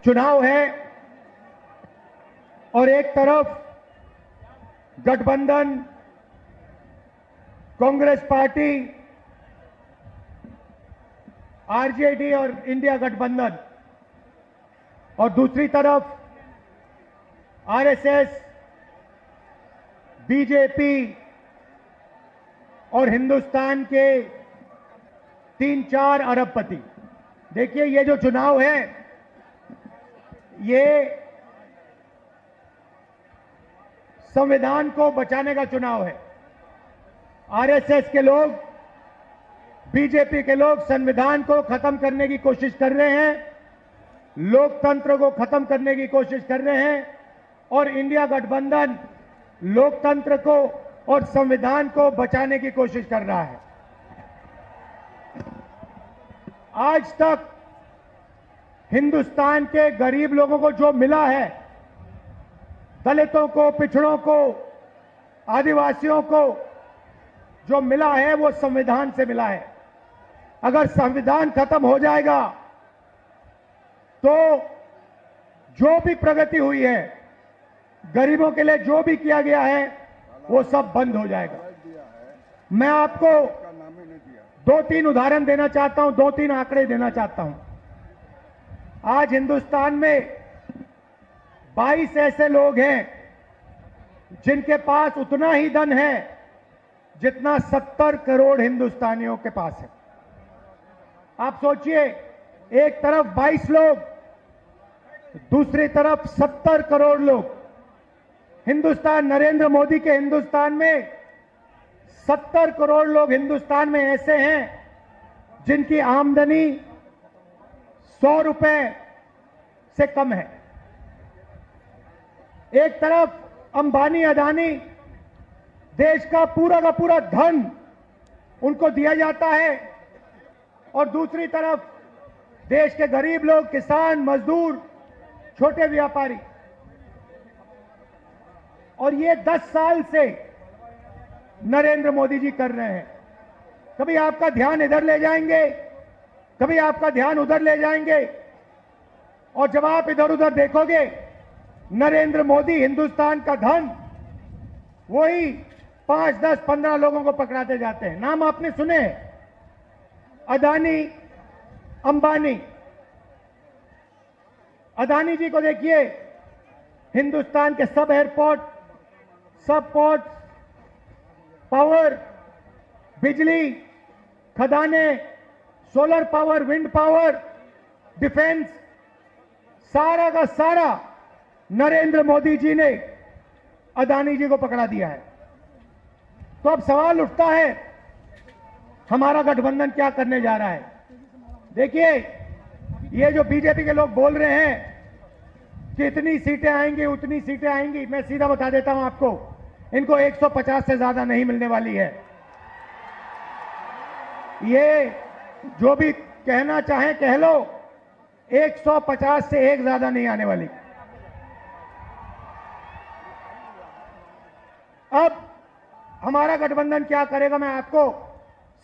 चुनाव है और एक तरफ गठबंधन कांग्रेस पार्टी, आरजेडी और इंडिया गठबंधन, और दूसरी तरफ आरएसएस, बीजेपी और हिंदुस्तान के 3-4 अरबपति। देखिए, ये जो चुनाव है ये संविधान को बचाने का चुनाव है। आरएसएस के लोग, बीजेपी के लोग संविधान को खत्म करने की कोशिश कर रहे हैं, लोकतंत्र को खत्म करने की कोशिश कर रहे हैं, और इंडिया गठबंधन लोकतंत्र को और संविधान को बचाने की कोशिश कर रहा है। आज तक हिंदुस्तान के गरीब लोगों को जो मिला है, दलितों को, पिछड़ों को, आदिवासियों को जो मिला है वो संविधान से मिला है। अगर संविधान खत्म हो जाएगा तो जो भी प्रगति हुई है, गरीबों के लिए जो भी किया गया है, वो सब बंद हो जाएगा। मैं आपको 2-3 उदाहरण देना चाहता हूं, 2-3 आंकड़े देना चाहता हूं। आज हिंदुस्तान में 22 ऐसे लोग हैं जिनके पास उतना ही धन है जितना 70 करोड़ हिंदुस्तानियों के पास है। आप सोचिए, एक तरफ 22 लोग, दूसरी तरफ 70 करोड़ लोग। हिंदुस्तान, नरेंद्र मोदी के हिंदुस्तान में 70 करोड़ लोग हिंदुस्तान में ऐसे हैं जिनकी आमदनी 100 रुपए से कम है। एक तरफ अंबानी, अदानी, देश का पूरा धन उनको दिया जाता है, और दूसरी तरफ देश के गरीब लोग, किसान, मजदूर, छोटे व्यापारी। और ये 10 साल से नरेंद्र मोदी जी कर रहे हैं। कभी आपका ध्यान इधर ले जाएंगे, कभी आपका ध्यान उधर ले जाएंगे, और जब आप इधर उधर देखोगे, नरेंद्र मोदी हिंदुस्तान का धन वही 5, 10, 15 लोगों को पकड़ाते जाते हैं। नाम आपने सुने, अदानी, अंबानी। अदानी जी को देखिए, हिंदुस्तान के सब एयरपोर्ट, सब पोर्ट, पावर, बिजली, खदाने, solar power, wind power, defence, सारा का सारा नरेंद्र मोदी जी ने अदानी जी को पकड़ा दिया है। तो अब सवाल उठता है, हमारा गठबंधन क्या करने जा रहा है? देखिए, ये जो बीजेपी के लोग बोल रहे हैं कि इतनी सीटें आएंगी, उतनी सीटें आएंगी, मैं सीधा बता देता हूं आपको, इनको 150 से ज्यादा नहीं मिलने वाली है। ये जो भी कहना चाहे कह लो, 150 से एक ज्यादा नहीं आने वाली। अब हमारा गठबंधन क्या करेगा, मैं आपको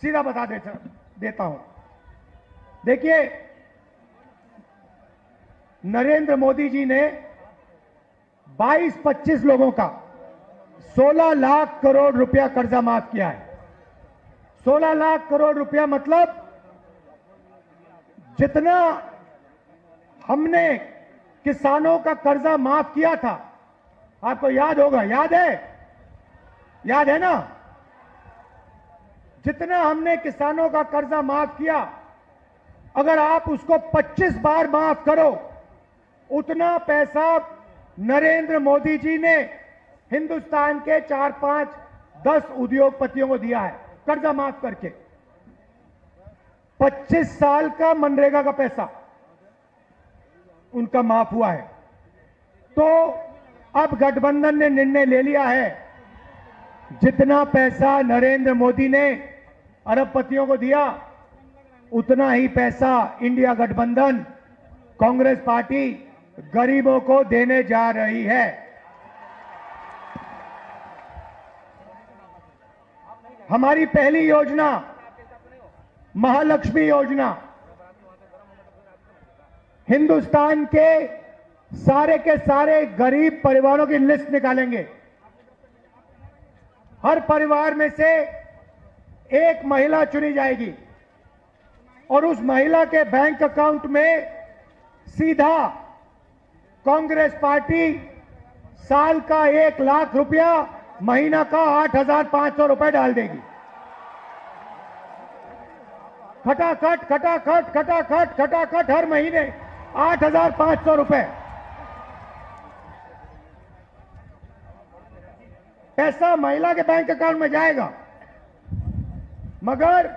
सीधा बता देता हूं। देखिए, नरेंद्र मोदी जी ने 22-25 लोगों का 16 लाख करोड़ रुपया कर्जा माफ किया है। 16 लाख करोड़ रुपया मतलब जितना हमने किसानों का कर्जा माफ किया था, आपको याद होगा, याद है ना? जितना हमने किसानों का कर्जा माफ किया, अगर आप उसको 25 बार माफ करो, उतना पैसा नरेंद्र मोदी जी ने हिंदुस्तान के 4, 5, 10 उद्योगपतियों को दिया है, कर्जा माफ करके। 25 साल का मनरेगा का पैसा उनका माफ हुआ है। तो अब गठबंधन ने निर्णय ले लिया है, जितना पैसा नरेंद्र मोदी ने अरबपतियों को दिया, उतना ही पैसा इंडिया गठबंधन, कांग्रेस पार्टी गरीबों को देने जा रही है। हमारी पहली योजना महालक्ष्मी योजना हिंदुस्तान के सारे गरीब परिवारों की लिस्ट निकालेंगे। हर परिवार में से एक महिला चुनी जाएगी और उस महिला के बैंक अकाउंट में सीधा कांग्रेस पार्टी साल का 1 लाख रुपया, महीना का 8,500 रुपए डाल देगी। खटाखट खटाखट खटाखट खटाखट हर महीने 8,500 रुपए पैसा महिला के बैंक अकाउंट में जाएगा, मगर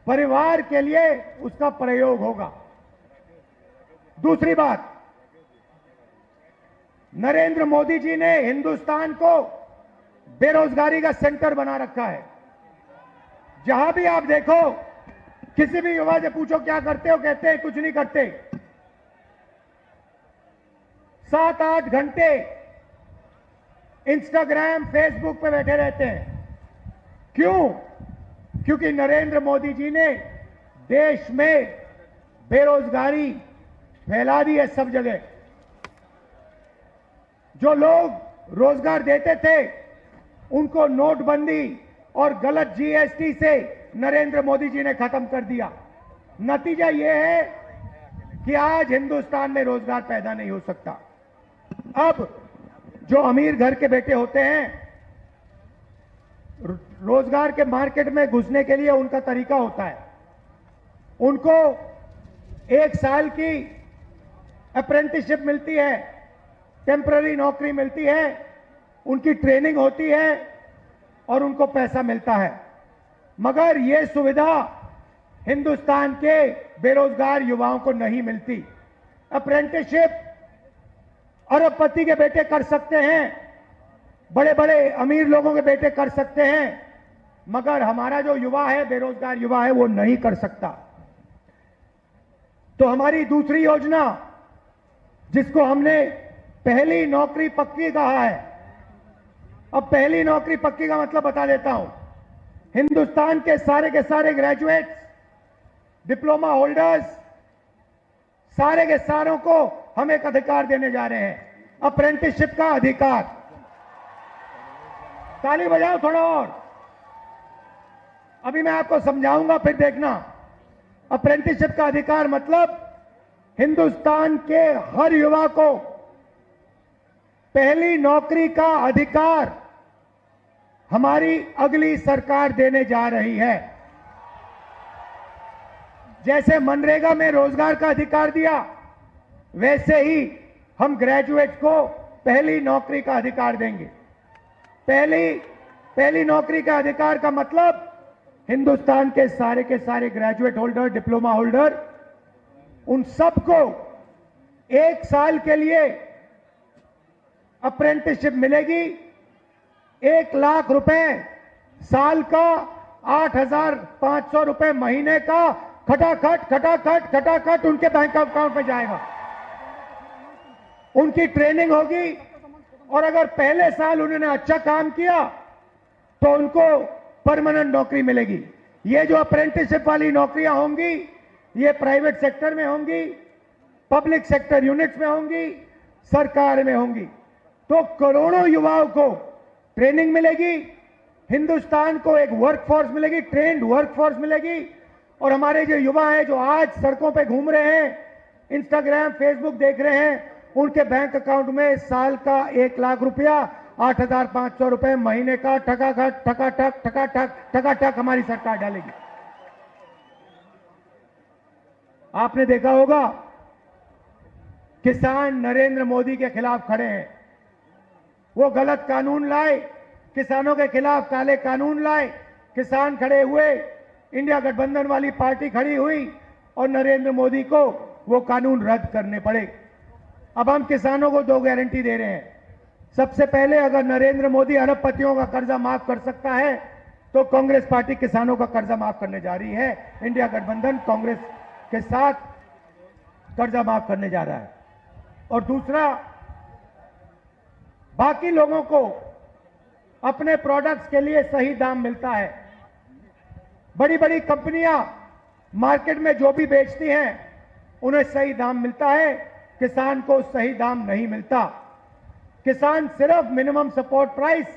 परिवार के लिए उसका प्रयोग होगा। दूसरी बात, नरेंद्र मोदी जी ने हिंदुस्तान को बेरोजगारी का सेंटर बना रखा है। जहां भी आप देखो, किसी भी युवा से पूछो क्या करते हो, कहते हैं कुछ नहीं करते। 7-8 घंटे इंस्टाग्राम फेसबुक पे बैठे रहते हैं। क्यों? क्योंकि नरेंद्र मोदी जी ने देश में बेरोजगारी फैला दी है सब जगह। जो लोग रोजगार देते थे उनको नोटबंदी और गलत जीएसटी से नरेंद्र मोदी जी ने खत्म कर दिया। नतीजा यह है कि आज हिंदुस्तान में रोजगार पैदा नहीं हो सकता। अब जो अमीर घर के बेटे होते हैं, रोजगार के मार्केट में घुसने के लिए उनका तरीका होता है, उनको 1 साल की अप्रेंटिसशिप मिलती है, टेम्पररी नौकरी मिलती है, उनकी ट्रेनिंग होती है और उनको पैसा मिलता है। मगर यह सुविधा हिंदुस्तान के बेरोजगार युवाओं को नहीं मिलती। अप्रेंटिसशिप अरबपति के बेटे कर सकते हैं, बड़े बड़े अमीर लोगों के बेटे कर सकते हैं, मगर हमारा जो युवा है, बेरोजगार युवा है, वो नहीं कर सकता। तो हमारी दूसरी योजना, जिसको हमने पहली नौकरी पक्की कहा है, अब पहली नौकरी पक्की का मतलब बता देता हूं। हिंदुस्तान के सारे ग्रेजुएट्स, डिप्लोमा होल्डर्स, सारे के सारों को हम एक अधिकार देने जा रहे हैं, अप्रेंटिसशिप का अधिकार। ताली बजाओ थोड़ा और। अभी मैं आपको समझाऊंगा, फिर देखना। अप्रेंटिसशिप का अधिकार मतलब हिंदुस्तान के हर युवा को पहली नौकरी का अधिकार हमारी अगली सरकार देने जा रही है। जैसे मनरेगा में रोजगार का अधिकार दिया, वैसे ही हम ग्रेजुएट को पहली नौकरी का अधिकार देंगे। पहली नौकरी का अधिकार का मतलब हिंदुस्तान के सारे ग्रेजुएट होल्डर, डिप्लोमा होल्डर, उन सबको 1 साल के लिए अप्रेंटिसशिप मिलेगी। 1 लाख रुपए साल का, 8,500 रुपए महीने का, खटाखट खटाखट खटाखट उनके बैंक अकाउंट में जाएगा। उनकी ट्रेनिंग होगी और अगर पहले साल उन्होंने अच्छा काम किया तो उनको परमानेंट नौकरी मिलेगी। ये जो अप्रेंटिसशिप वाली नौकरियां होंगी, ये प्राइवेट सेक्टर में होंगी, पब्लिक सेक्टर यूनिट्स में होंगी, सरकार में होंगी। तो करोड़ों युवाओं को ट्रेनिंग मिलेगी, हिंदुस्तान को एक वर्कफोर्स मिलेगी, ट्रेंड वर्कफोर्स मिलेगी। और हमारे जो युवा हैं, जो आज सड़कों पे घूम रहे हैं, इंस्टाग्राम फेसबुक देख रहे हैं, उनके बैंक अकाउंट में साल का 1 लाख रुपया, 8,500 रुपए महीने का, ठकाठक ठकाठक ठकाठक ठकाठक हमारी सरकार डालेगी। आपने देखा होगा, किसान नरेंद्र मोदी के खिलाफ खड़े हैं। वो गलत कानून लाए, किसानों के खिलाफ काले कानून लाए, किसान खड़े हुए, इंडिया गठबंधन वाली पार्टी खड़ी हुई और नरेंद्र मोदी को वो कानून रद्द करने पड़े। अब हम किसानों को 2 गारंटी दे रहे हैं। सबसे पहले, अगर नरेंद्र मोदी अरबपतियों का कर्जा माफ कर सकता है तो कांग्रेस पार्टी किसानों का कर्जा माफ करने जा रही है। इंडिया गठबंधन कांग्रेस के साथ कर्जा माफ करने जा रहा है। और दूसरा, बाकी लोगों को अपने प्रोडक्ट्स के लिए सही दाम मिलता है। बड़ी बड़ी कंपनियां मार्केट में जो भी बेचती हैं उन्हें सही दाम मिलता है, किसान को सही दाम नहीं मिलता। किसान सिर्फ मिनिमम सपोर्ट प्राइस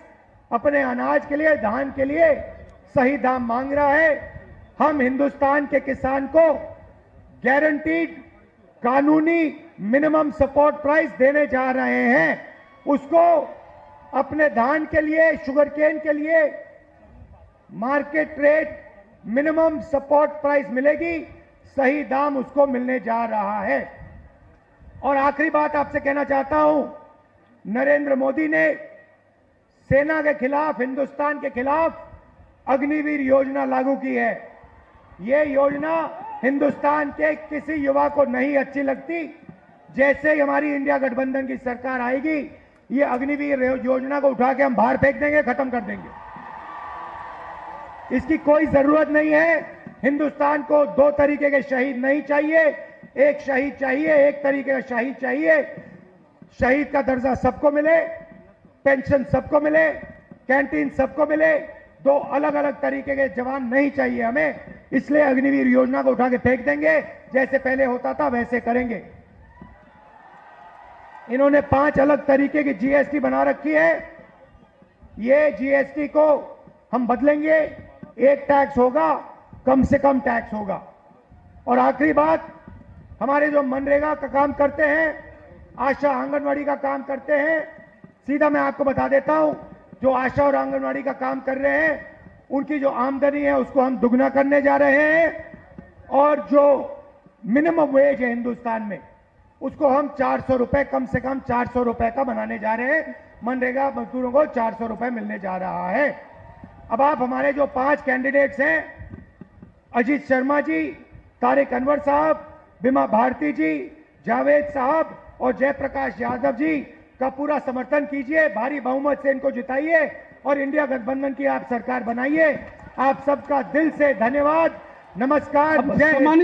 अपने अनाज के लिए, धान के लिए सही दाम मांग रहा है। हम हिंदुस्तान के किसान को गारंटीड कानूनी मिनिमम सपोर्ट प्राइस देने जा रहे हैं। उसको अपने धान के लिए, शुगरकेन के लिए market rate minimum support price मिलेगी, सही दाम उसको मिलने जा रहा है। और आखिरी बात आपसे कहना चाहता हूं, नरेंद्र मोदी ने सेना के खिलाफ, हिंदुस्तान के खिलाफ अग्निवीर योजना लागू की है। ये योजना हिंदुस्तान के किसी युवा को नहीं अच्छी लगती। जैसे ही हमारी इंडिया गठबंधन की सरकार आएगी, ये अग्निवीर योजना को उठा के हम बाहर फेंक देंगे, खत्म कर देंगे। इसकी कोई जरूरत नहीं है। हिंदुस्तान को दो तरीके के शहीद नहीं चाहिए, एक शहीद चाहिए, एक तरीके का शहीद चाहिए। शहीद का दर्जा सबको मिले, पेंशन सबको मिले, कैंटीन सबको मिले। दो अलग अलग तरीके के जवान नहीं चाहिए हमें, इसलिए अग्निवीर योजना को उठा के फेंक देंगे। जैसे पहले होता था वैसे करेंगे। इन्होंने 5 अलग तरीके की जीएसटी बना रखी है। ये जीएसटी को हम बदलेंगे, एक टैक्स होगा, कम से कम टैक्स होगा। और आखिरी बात, हमारे जो मनरेगा का काम करते हैं, आशा आंगनवाड़ी का काम करते हैं, सीधा मैं आपको बता देता हूं, जो आशा और आंगनवाड़ी का काम कर रहे हैं उनकी जो आमदनी है उसको हम दुगना करने जा रहे हैं। और जो मिनिमम वेज है हिंदुस्तान में, उसको हम 400 रुपए, कम से कम 400 रुपए का बनाने जा रहे हैं। मनरेगा मजदूरों को 400 रुपए मिलने जा रहा है। अब आप हमारे जो 5 कैंडिडेट्स हैं, अजीत शर्मा जी, तारिक अनवर साहब, बिमा भारती जी, जावेद साहब और जयप्रकाश यादव जी का पूरा समर्थन कीजिए। भारी बहुमत से इनको जिताइए और इंडिया गठबंधन की आप सरकार बनाइए। आप सबका दिल से धन्यवाद। नमस्कार। जय हिंद।